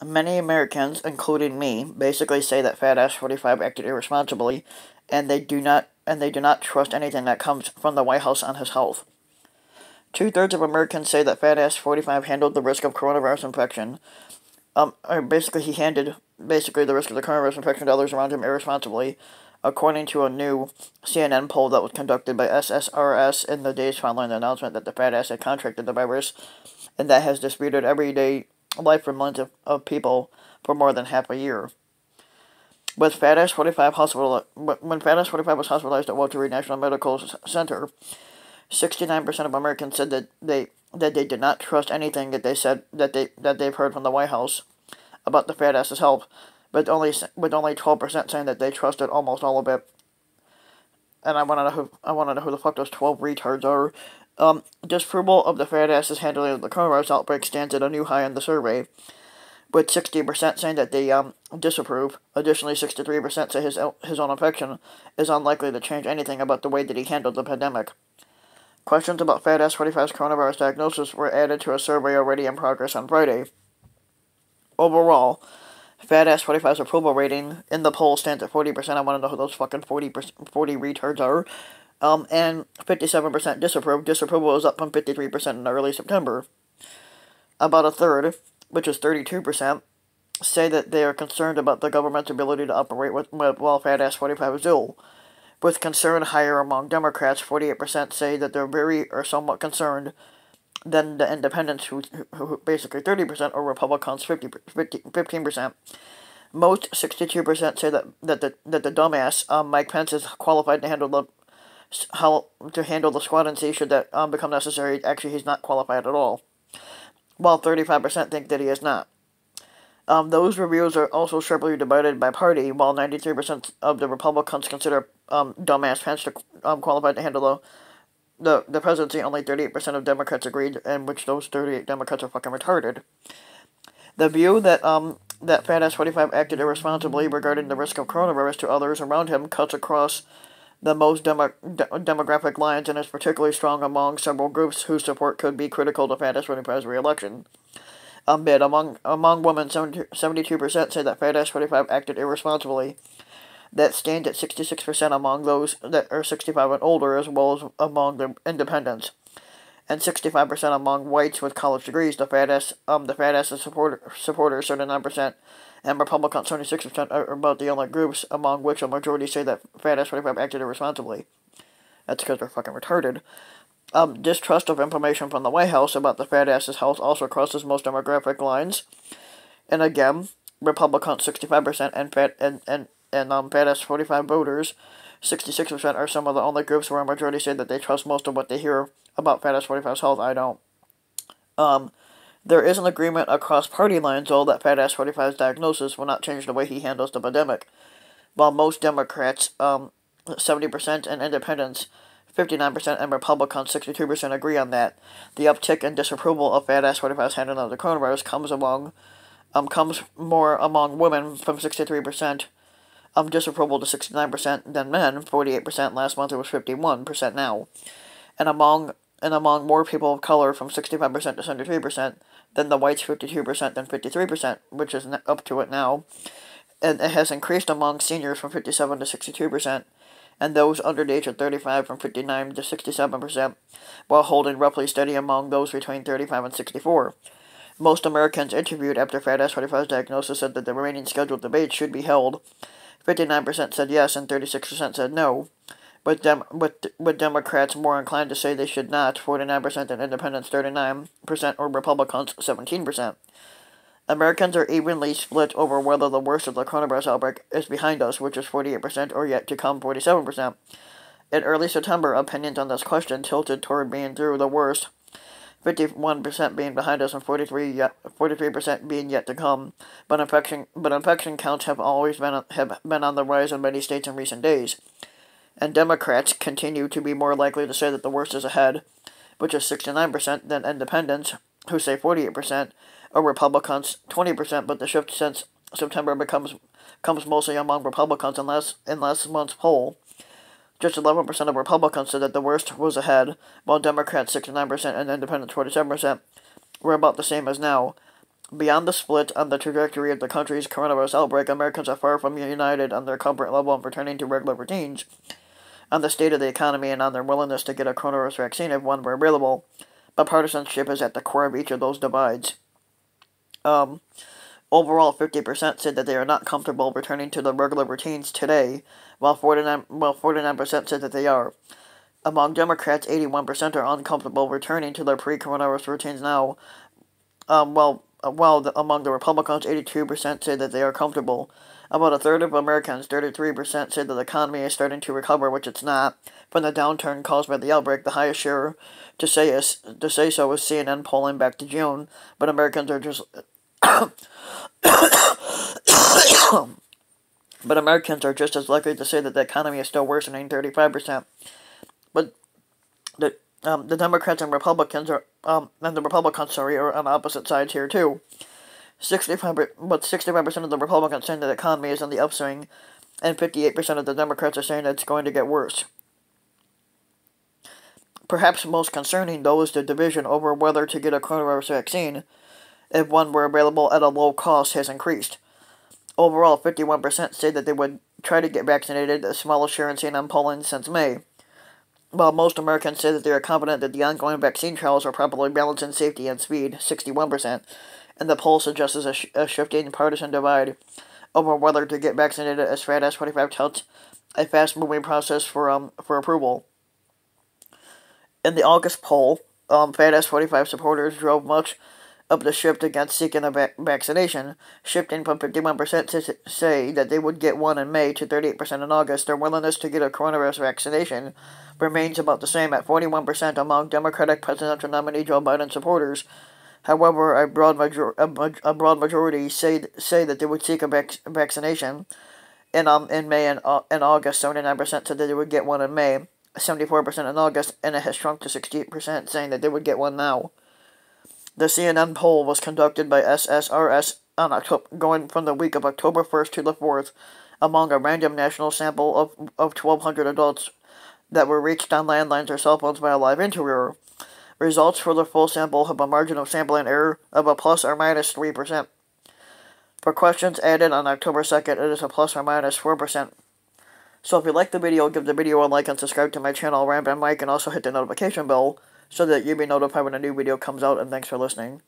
Many Americans, including me, basically say that Fat Ass 45 acted irresponsibly, and they do not trust anything that comes from the White House on his health. Two-thirds of Americans say that Fat Ass 45 handled the risk of coronavirus infection. Or basically, he handed the risk of the coronavirus infection to others around him irresponsibly, according to a new CNN poll that was conducted by SSRS in the days following the announcement that the Fat Ass had contracted the virus, and that has disputed everyday life for millions of people for more than half a year. With Fat Ass 45 when Fat Ass 45 was hospitalized at Walter Reed National Medical Center, 69% of Americans said that they did not trust anything that they've heard from the White House about the Fat Ass's health, with only 12% saying that they trusted almost all of it. And I want to know who the fuck those 12 retards are. Disapproval of the Fat Ass's handling of the coronavirus outbreak stands at a new high in the survey, with 60% saying that they disapprove. Additionally, 63% say his own infection is unlikely to change anything about the way that he handled the pandemic. Questions about Fat Ass 45's coronavirus diagnosis were added to a survey already in progress on Friday. Overall, Fat Ass 45's approval rating in the poll stands at 40%. I want to know who those fucking 40 retards are. And 57% disapprove. Disapproval is up from 53% in early September. About a third, which is 32%, say that they are concerned about the government's ability to operate while Fat Ass 45 is ill. With concern higher among Democrats, 48% say that they're very or somewhat concerned, than the independents, who basically 30%, or Republicans, 15%. Most, 62%, say that the dumbass Mike Pence is qualified to handle the squad and see should that become necessary. Actually, he's not qualified at all, while 35% think that he is not. Those reviews are also sharply divided by party, while 93% of the Republicans consider dumbass Pence to qualified to handle the presidency. Only 38% of Democrats agreed, in which those 38 Democrats are fucking retarded. The view that Fat Ass 45 acted irresponsibly regarding the risk of coronavirus to others around him cuts across the most demographic lines and is particularly strong among several groups whose support could be critical to Fat Ass 45's re-election. Among women, 72% say that Fat Ass 45 acted irresponsibly. That stands at 66% among those that are 65 and older, as well as among the independents, and 65% among whites with college degrees. The Fat Ass supporters, 39%, and Republicans, 26%, are about the only groups among which a majority say that Fat Ass 45 acted irresponsibly. That's because they're fucking retarded. Distrust of information from the White House about the Fat Ass's health also crosses most demographic lines. And again, Republicans 65% and Fat Ass 45 voters 66% are some of the only groups where a majority say that they trust most of what they hear about Fat Ass 45's health. I don't. There is an agreement across party lines, though, that Fat Ass 45's diagnosis will not change the way he handles the pandemic. While most Democrats, 70%, and independents, 59%, and Republicans, 62%, agree on that, the uptick in disapproval of Fat Ass 45's handling of the coronavirus comes more among women, from 63%, disapproval to 69%, than men, 48% last month. It was 51% now, and among more people of color, from 65% to 73%, than the whites, 52%, than 53%, which is up to it now. And it has increased among seniors from 57 to 62%, and those under the age of 35 from 59 to 67%, while holding roughly steady among those between 35 and 64. Most Americans interviewed after Fat Ass 45's diagnosis said that the remaining scheduled debates should be held. 59% said yes, and 36% said no, with Democrats more inclined to say they should not, 49%, and independents 39%, or Republicans 17%. Americans are evenly split over whether the worst of the coronavirus outbreak is behind us, which is 48%, or yet to come, 47%. In early September, opinions on this question tilted toward being through the worst, 51% being behind us and 43% being yet to come. But infection counts have always been on the rise in many states in recent days. And Democrats continue to be more likely to say that the worst is ahead, which is 69%, than independents, who say 48%, or Republicans 20%. But the shift since September comes mostly among Republicans in last month's poll. Just 11% of Republicans said that the worst was ahead, while Democrats 69% and Independents 47% were about the same as now. Beyond the split on the trajectory of the country's coronavirus outbreak, Americans are far from united on their comfort level of returning to regular routines, on the state of the economy, and on their willingness to get a coronavirus vaccine if one were available. But partisanship is at the core of each of those divides. Overall, 50% said that they are not comfortable returning to their regular routines today, while 49% said that they are. Among Democrats, 81% are uncomfortable returning to their pre-coronavirus routines now, while among the Republicans, 82% say that they are comfortable. About a third of Americans, 33%, say that the economy is starting to recover, which it's not, from the downturn caused by the outbreak. The highest share to say so is CNN polling back to June, but Americans are just but Americans are just as likely to say that the economy is still worsening, 35%. But the Democrats and Republicans are on opposite sides here too. 65% of the Republicans saying that the economy is on the upswing, and 58% of the Democrats are saying that it's going to get worse. Perhaps most concerning, though, is the division over whether to get a coronavirus vaccine, if one were available at a low cost, has increased. Overall, 51% say that they would try to get vaccinated, the smallest share in CNN polling since May. While most Americans say that they are confident that the ongoing vaccine trials are properly balancing safety and speed, 61%, and the poll suggests a shifting partisan divide over whether to get vaccinated, as FAT-S45 touts a fast-moving process for approval. In the August poll, FAT-S45 supporters drove much of the shift against seeking a vaccination, shifting from 51% to say that they would get one in May to 38% in August. Their willingness to get a coronavirus vaccination remains about the same at 41% among Democratic presidential nominee Joe Biden supporters. However, a broad majority say that they would seek a vaccination. In May and August, 79% said that they would get one in May, 74% in August, and it has shrunk to 68% saying that they would get one now. The CNN poll was conducted by SSRS going from the week of October 1st to the 4th among a random national sample of 1,200 adults that were reached on landlines or cell phones by a live interviewer. Results for the full sample have a margin of sampling error of a plus or minus 3%. For questions added on October 2nd, it is a plus or minus 4%. So if you like the video, give the video a like and subscribe to my channel, Rambin Mike, and also hit the notification bell so that you'll be notified when a new video comes out, and thanks for listening.